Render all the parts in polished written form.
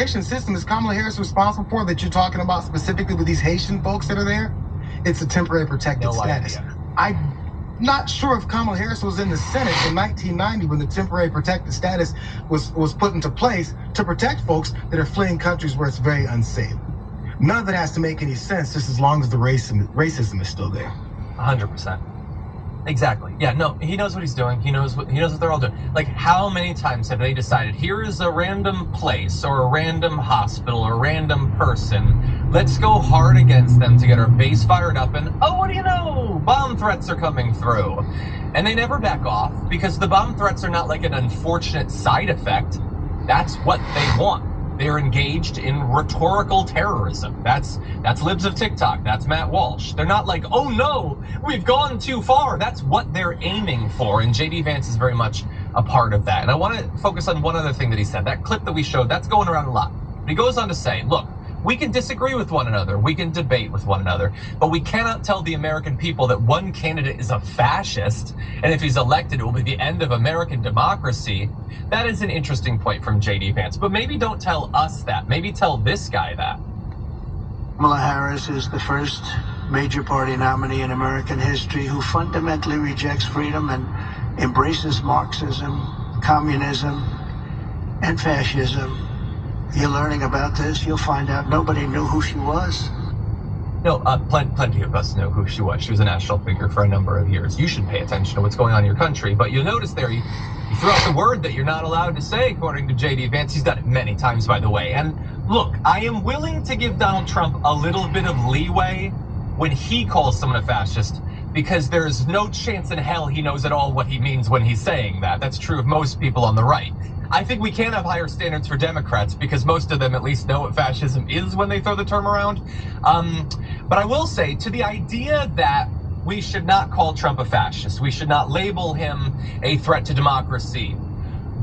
protection system is Kamala Harris responsible for that you're talking about specifically with these Haitian folks that are there? It's a temporary protected status. I'm not sure if Kamala Harris was in the Senate in 1990 when the temporary protected status was put into place to protect folks that are fleeing countries where it's very unsafe. None of it has to make any sense just as long as the racism is still there. 100%. Exactly. Yeah, no, he knows what he's doing. He knows what they're all doing. Like, how many times have they decided, here is a random place or a random hospital or a random person. Let's go hard against them to get our base fired up, and oh, what do you know? Bomb threats are coming through. And they never back off because the bomb threats are not like an unfortunate side effect. That's what they want. They're engaged in rhetorical terrorism. That's Libs of TikTok. That's Matt Walsh. They're not like, oh no, we've gone too far. That's what they're aiming for. And JD Vance is very much a part of that. And I want to focus on one other thing that he said. That clip that we showed, that's going around a lot. But he goes on to say, look, we can disagree with one another. We can debate with one another, but we cannot tell the American people that one candidate is a fascist, and if he's elected, it will be the end of American democracy. That is an interesting point from JD Vance, but maybe don't tell us that. Maybe tell this guy that. Kamala Harris is the first major party nominee in American history who fundamentally rejects freedom and embraces Marxism, communism, and fascism. You're learning about this, you'll find out nobody knew who she was. No, plenty of us know who she was. She was a national figure for a number of years. You should pay attention to what's going on in your country, but you'll notice there, you threw out the word that you're not allowed to say, according to JD Vance. He's done it many times, by the way. And look, I am willing to give Donald Trump a little bit of leeway when he calls someone a fascist, because there's no chance in hell he knows at all what he means when he's saying that. That's true of most people on the right. I think we can have higher standards for Democrats because most of them at least know what fascism is when they throw the term around. But I will say, to the idea that we should not call Trump a fascist, we should not label him a threat to democracy.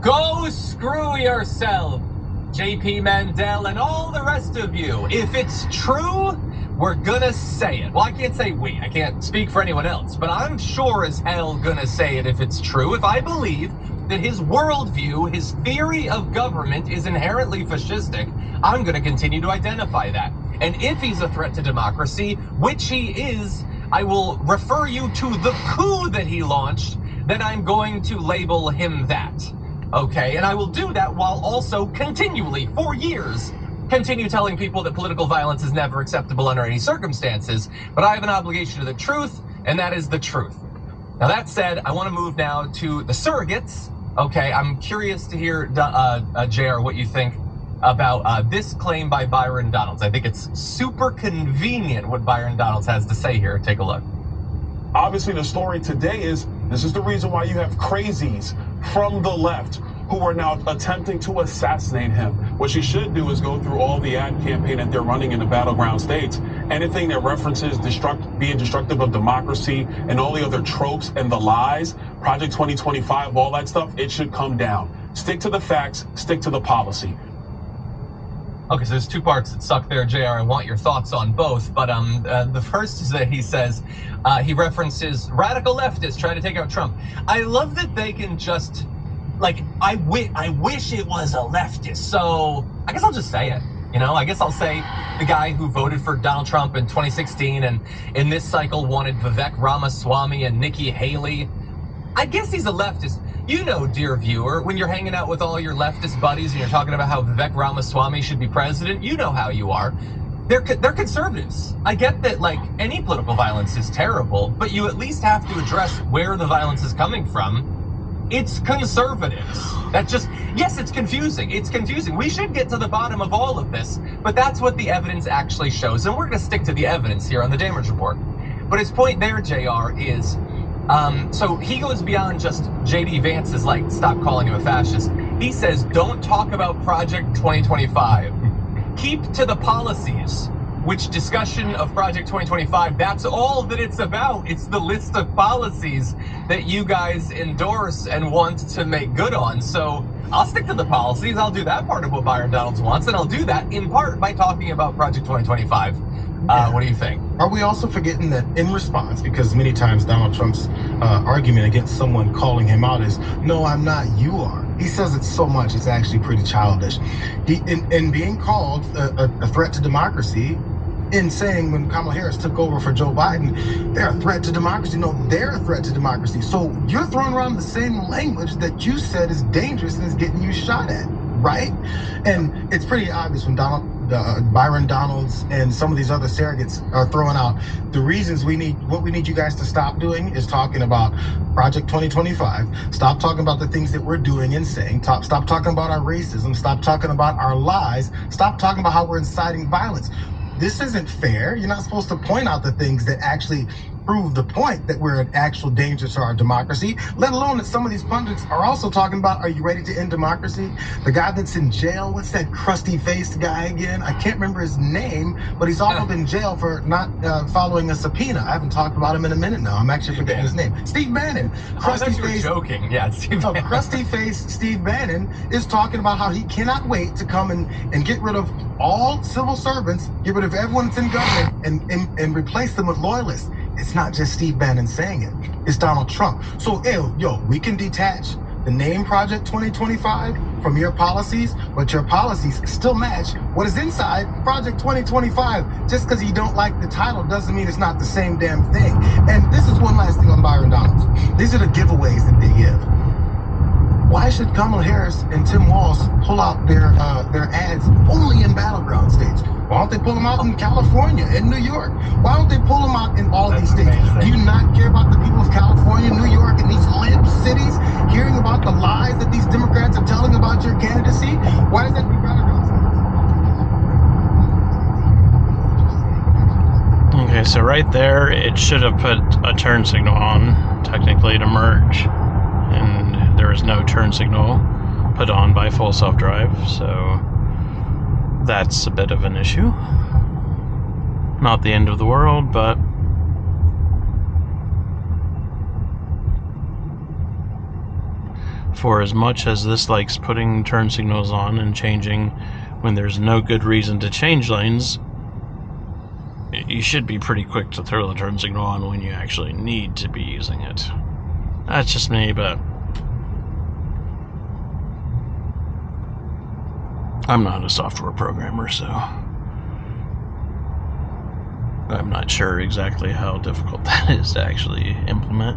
Go screw yourself, JP Mandel and all the rest of you. If it's true, we're gonna say it. Well, I can't say we, I can't speak for anyone else, but I'm sure as hell gonna say it if it's true. If I believe that his worldview, his theory of government is inherently fascistic, I'm gonna continue to identify that. And if he's a threat to democracy, which he is, I will refer you to the coup that he launched, then I'm going to label him that. Okay, and I will do that while also continually, for years, continue telling people that political violence is never acceptable under any circumstances, but I have an obligation to the truth, and that is the truth. Now that said, I want to move now to the surrogates. Okay, I'm curious to hear, JR, what you think about this claim by Byron Donalds. I think it's super convenient what Byron Donalds has to say here. Take a look. Obviously, the story today is this is the reason why you have crazies from the left who are now attempting to assassinate him. What she should do is go through all the ad campaign that they're running in the battleground states. Anything that references being destructive of democracy and all the other tropes and the lies, Project 2025, all that stuff, it should come down. Stick to the facts, stick to the policy. Okay, so there's two parts that suck there, JR. I want your thoughts on both. But the first is that he says, he references radical leftists trying to take out Trump. I love that they can just, like, I wish it was a leftist. So I guess I'll just say it. You know, I guess I'll say the guy who voted for Donald Trump in 2016 and in this cycle wanted Vivek Ramaswamy and Nikki Haley. I guess he's a leftist. You know, dear viewer, when you're hanging out with all your leftist buddies and you're talking about how Vivek Ramaswamy should be president, you know how you are. They're conservatives. I get that, like, any political violence is terrible, but you at least have to address where the violence is coming from. It's conservatives. That's just, yes, it's confusing. It's confusing. We should get to the bottom of all of this, but that's what the evidence actually shows. And we're going to stick to the evidence here on the damage report. But his point there, JR, is, so he goes beyond just JD Vance's, like, stop calling him a fascist. He says, don't talk about Project 2025. Keep to the policies, which discussion of Project 2025, that's all that it's about. It's the list of policies that you guys endorse and want to make good on. So I'll stick to the policies. I'll do that part of what Byron Donalds wants, and I'll do that in part by talking about Project 2025. What do you think? Are we also forgetting that in response, because many times Donald Trump's argument against someone calling him out is, no, I'm not, you are. He says it so much, it's actually pretty childish. In being called a threat to democracy, in saying when Kamala Harris took over for Joe Biden, they're a threat to democracy. No, they're a threat to democracy. So you're throwing around the same language that you said is dangerous and is getting you shot at, right? And it's pretty obvious when Byron Donalds and some of these other surrogates are throwing out the reasons what we need you guys to stop doing is talking about Project 2025. Stop talking about the things that we're doing and saying. Stop talking about our racism. Stop talking about our lies. Stop talking about how we're inciting violence. This isn't fair. You're not supposed to point out the things that actually prove the point that we're an actual danger to our democracy, let alone that some of these pundits are also talking about, are you ready to end democracy? The guy that's in jail, what's that crusty-faced guy again? I can't remember his name, but he's also in jail for not following a subpoena. I haven't talked about him in a minute now. I'm actually forgetting his name. Steve Bannon. Crusty-faced. Joking. Yeah, Steve Bannon. Crusty-faced Steve Bannon is talking about how he cannot wait to come and get rid of all civil servants, get rid of everyone that's in government, and replace them with loyalists. It's not just Steve Bannon saying it, it's Donald Trump. So, we can detach the name Project 2025 from your policies, but your policies still match what is inside Project 2025. Just because you don't like the title doesn't mean it's not the same damn thing. And this is one last thing on Byron Donalds. These are the giveaways that they give. Why should Kamala Harris and Tim Walz pull out their ads only in battleground states? Why don't they pull them out in California, in New York? Why don't they pull them out in all of these states? Do you not care about the people of California, New York, and these lib cities hearing about the lies that these Democrats are telling about your candidacy? Why does that be battleground states? Okay, so right there, it should have put a turn signal on, technically, to merge. And there is no turn signal put on by Full Self-Drive, so that's a bit of an issue. Not the end of the world, but for as much as this likes putting turn signals on and changing when there's no good reason to change lanes, you should be pretty quick to throw the turn signal on when you actually need to be using it. That's just me, but I'm not a software programmer, so I'm not sure exactly how difficult that is to actually implement.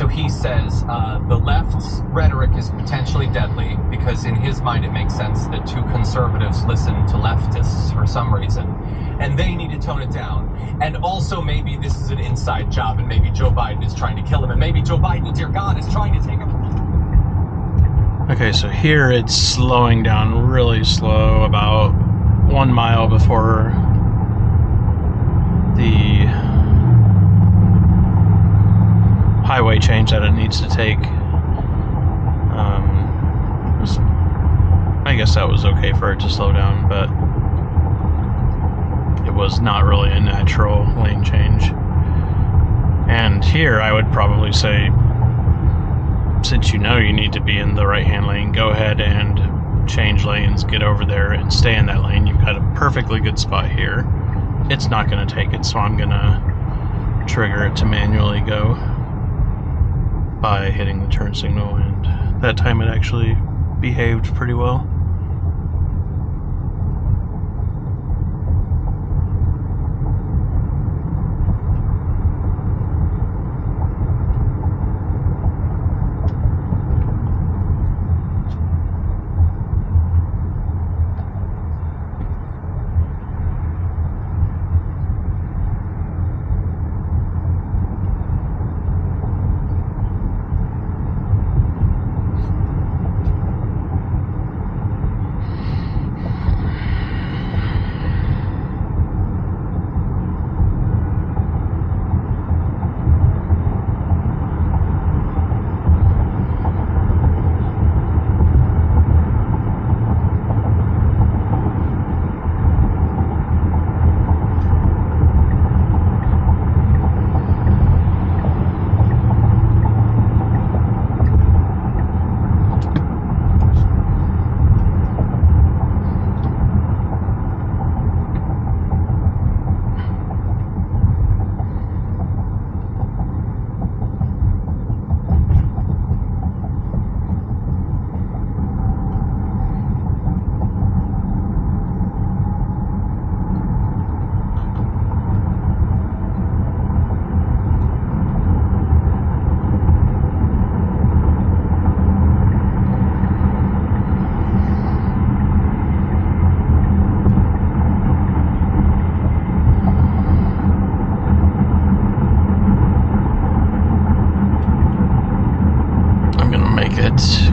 So he says the left's rhetoric is potentially deadly because in his mind it makes sense that two conservatives listen to leftists for some reason, and they need to tone it down. And also maybe this is an inside job, and maybe Joe Biden is trying to kill him, and maybe Joe Biden, dear God, is trying to take him. Okay, so here it's slowing down really slow, about 1 mile before the highway change that it needs to take. I guess that was okay for it to slow down, but it was not really a natural lane change. And here I would probably say, since you know you need to be in the right-hand lane, go ahead and change lanes, get over there and stay in that lane. You've got a perfectly good spot here. It's not going to take it, so I'm going to trigger it to manually go by hitting the turn signal, and that time it actually behaved pretty well.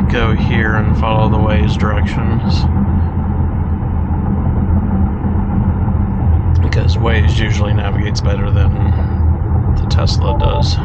Go here and follow the Waze directions, because Waze usually navigates better than the Tesla does.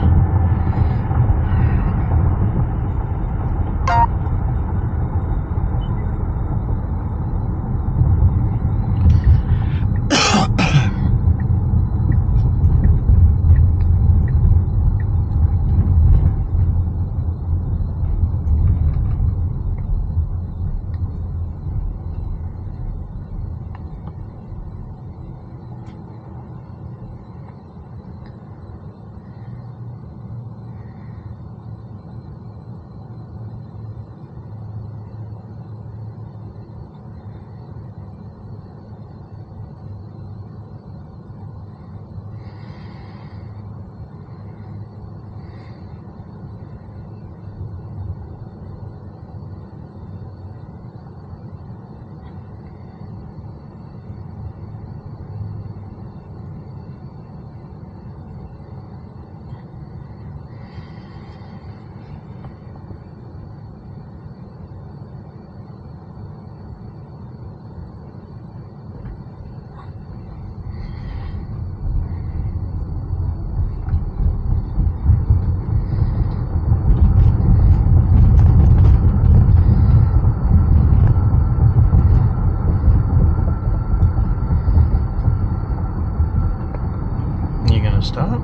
Stop.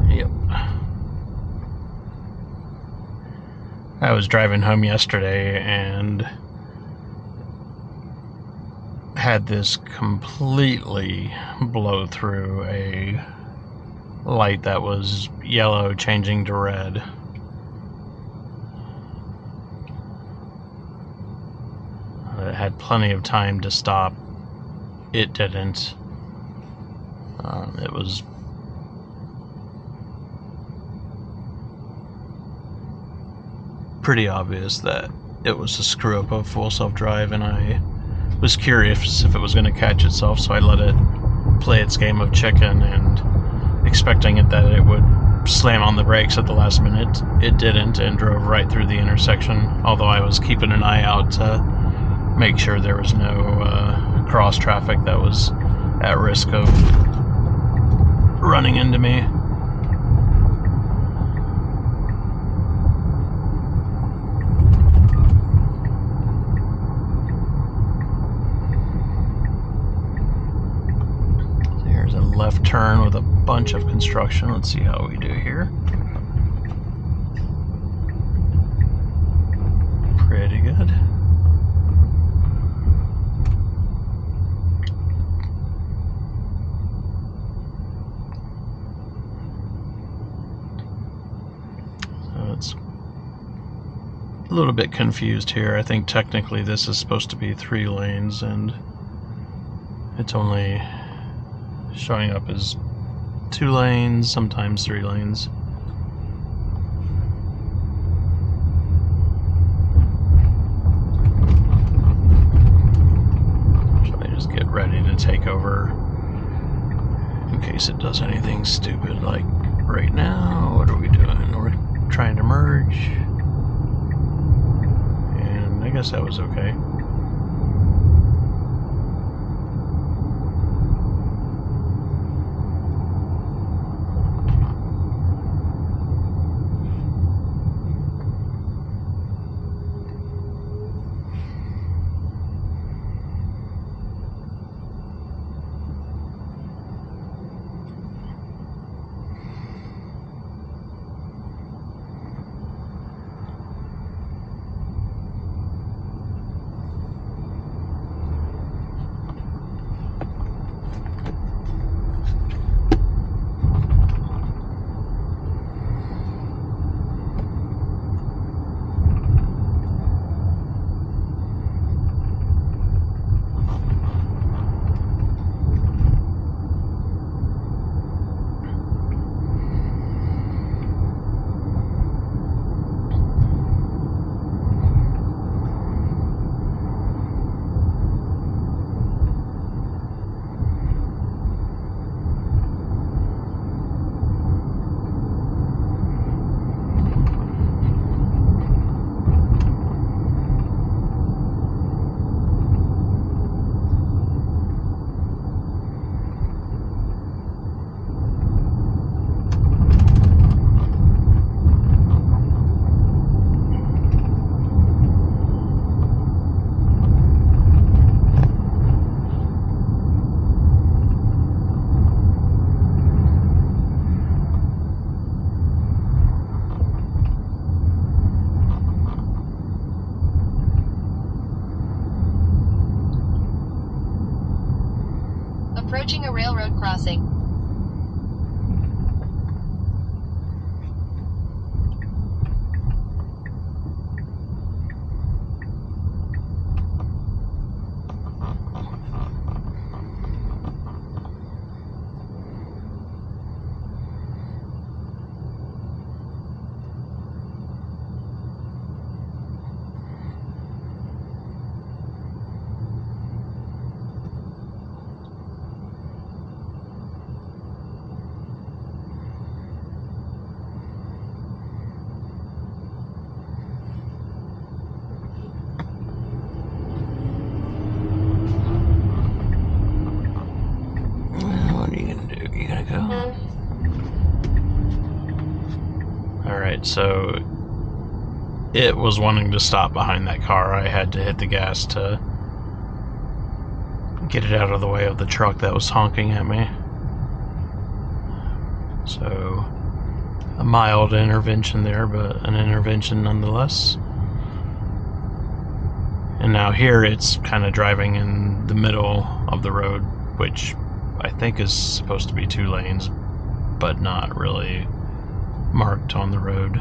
Yep. I was driving home yesterday and had this completely blow through a light that was yellow changing to red. It had plenty of time to stop. It didn't. It was pretty obvious that it was a screw up of full self-drive, and I was curious if it was going to catch itself, so I let it play its game of chicken, and expecting that it would slam on the brakes at the last minute. It didn't, and drove right through the intersection, although I was keeping an eye out to make sure there was no cross traffic that was at risk of running into me. Here's a left turn with a bunch of construction. Let's see how we do here. Pretty good. So it's a little bit confused here. I think technically this is supposed to be 3 lanes, and it's only showing up as 2 lanes, sometimes 3 lanes. Should I just get ready to take over in case it does anything stupid like right now? What are we doing? We're trying to merge, and I guess that was okay. Approaching a railroad crossing. What are you gonna do? You gonna go? Alright, so it was wanting to stop behind that car. I had to hit the gas to get it out of the way of the truck that was honking at me. So a mild intervention there, but an intervention nonetheless. And now here it's kind of driving in the middle of the road, which I think is supposed to be 2 lanes, but not really marked on the road.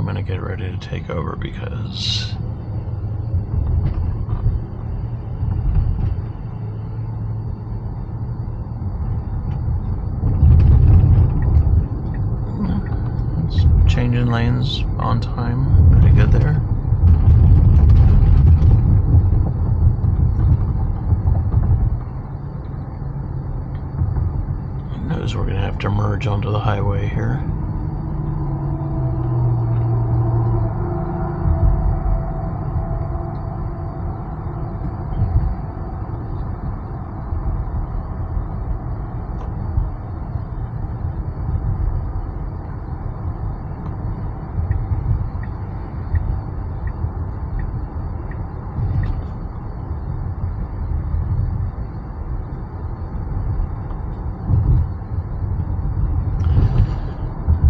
gonna get ready to take over because it's changing lanes on time. Pretty good there. Knows we're gonna have to merge onto the highway here.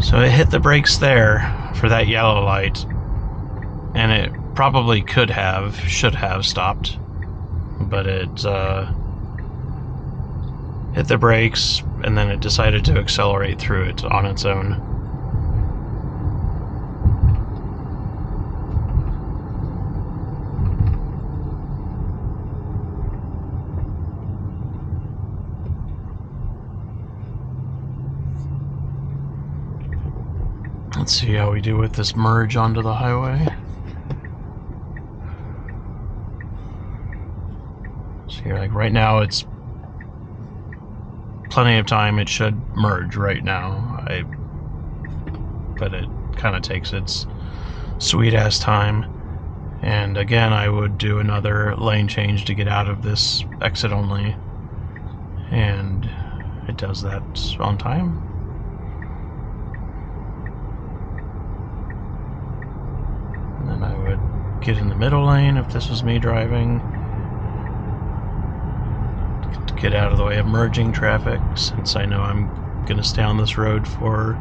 So it hit the brakes there for that yellow light, and it probably should have stopped, but it hit the brakes and then it decided to accelerate through it on its own. Let's see how we do with this merge onto the highway. So here, like right now, it's plenty of time. It should merge right now. But it kind of takes its sweet ass time. And again, I would do another lane change to get out of this exit only. And it does that on time. Then I would get in the middle lane if this was me driving to get out of the way of merging traffic, since I know I'm gonna stay on this road for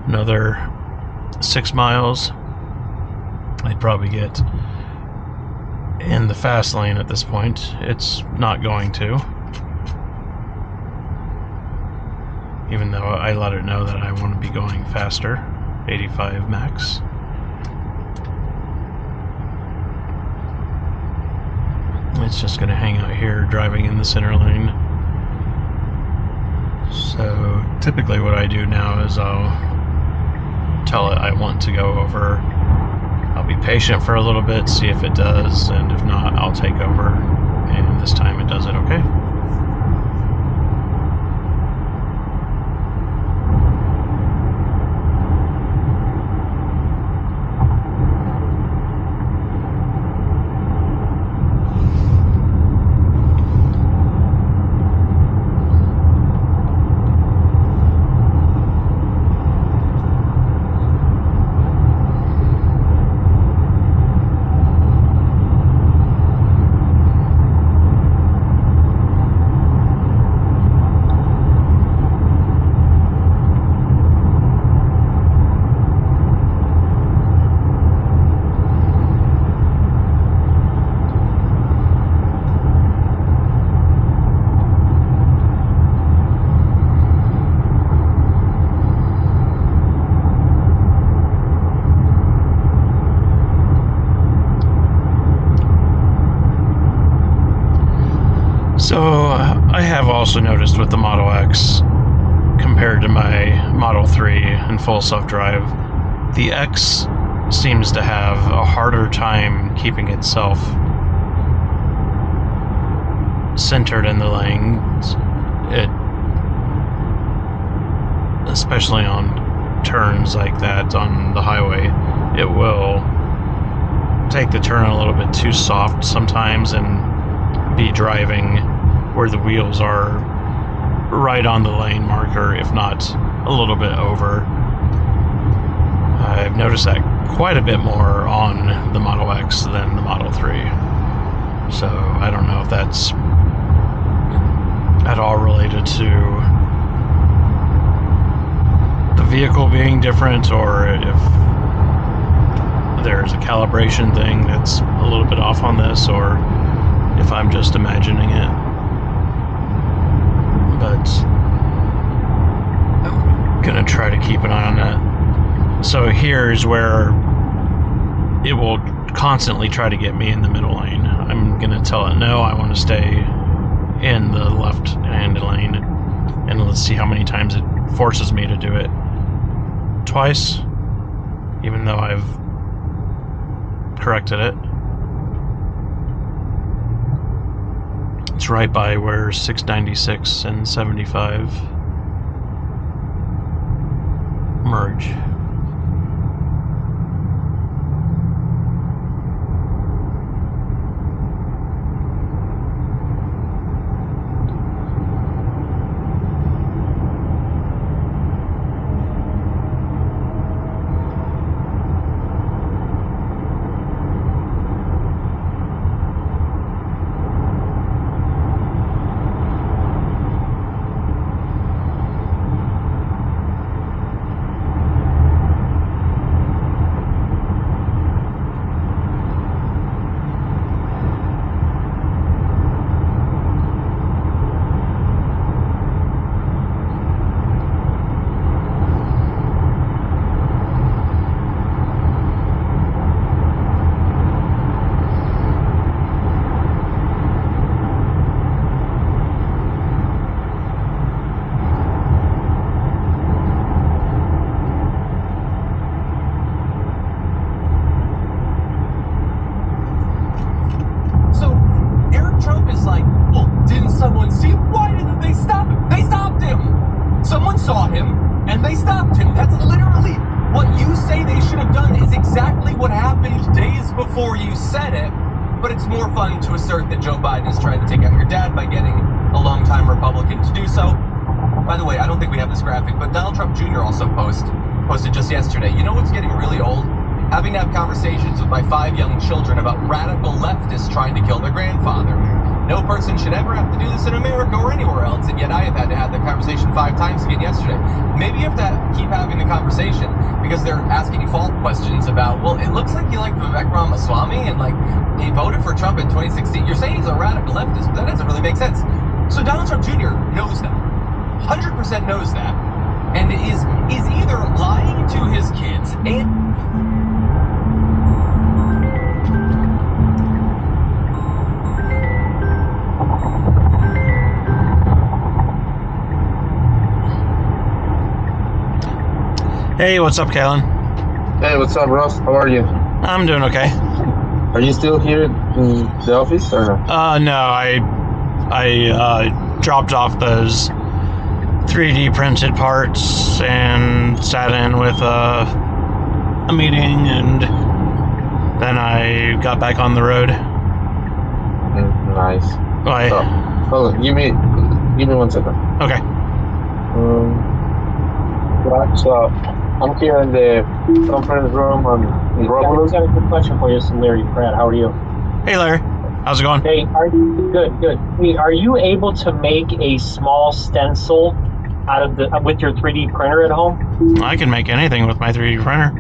another 6 miles. I'd probably get in the fast lane at this point. It's not going to, even though I let it know that I want to be going faster, 85 max. It's just going to hang out here driving in the center lane. So typically what I do now is I'll tell it I want to go over. I'll be patient for a little bit, see if it does, and if not, I'll take over. And this time it does it okay. So I have also noticed with the Model X, compared to my Model 3 and full self-drive, the X seems to have a harder time keeping itself centered in the lanes. It, especially on turns like that on the highway, it will take the turn a little bit too soft sometimes and be driving where the wheels are right on the lane marker, if not a little bit over. I've noticed that quite a bit more on the Model X than the Model 3. So I don't know if that's at all related to the vehicle being different, or if there's a calibration thing that's a little bit off on this, or if I'm just imagining it. But I'm gonna try to keep an eye on that. So here's where it will constantly try to get me in the middle lane. I'm gonna tell it no, I want to stay in the left-hand lane, and let's see how many times it forces me to do it. Twice, even though I've corrected it. It's right by where 696 and 75 merge. Someone see, why didn't they stop him? They stopped him. Someone saw him and they stopped him. That's literally what you say they should have done, is exactly what happened days before you said it. But it's more fun to assert that Joe Biden is trying to take out your dad by getting a longtime Republican to do so. By the way, I don't think we have this graphic, but Donald Trump Jr. also posted just yesterday. You know what's getting really old? Having to have conversations with my 5 young children about radical leftists trying to kill their grandfather. No person should ever have to do this in America or anywhere else, and yet I have had to have the conversation 5 times again yesterday. Maybe you have to keep having the conversation because they're asking you follow-up questions about, well, it looks like you like Vivek Ramaswamy and like he voted for Trump in 2016. You're saying he's a radical leftist, but that doesn't really make sense. So Donald Trump Jr. knows that, 100% knows that, and is either lying to his kids and... Hey, what's up, Kalen? Hey, what's up, Ross? How are you? I'm doing okay. Are you still here in the office or no? No, I dropped off those 3D printed parts and sat in with a meeting, and then I got back on the road. Nice. Why? Oh, hold on. Give me 1 second. Okay. Right, so I'm here in the conference room in Romulus. I got a quick question for you. This is Larry Pratt. How are you? Hey, Larry. How's it going? Hey, good. Hey, are you able to make a small stencil out of with your 3D printer at home? I can make anything with my 3D printer.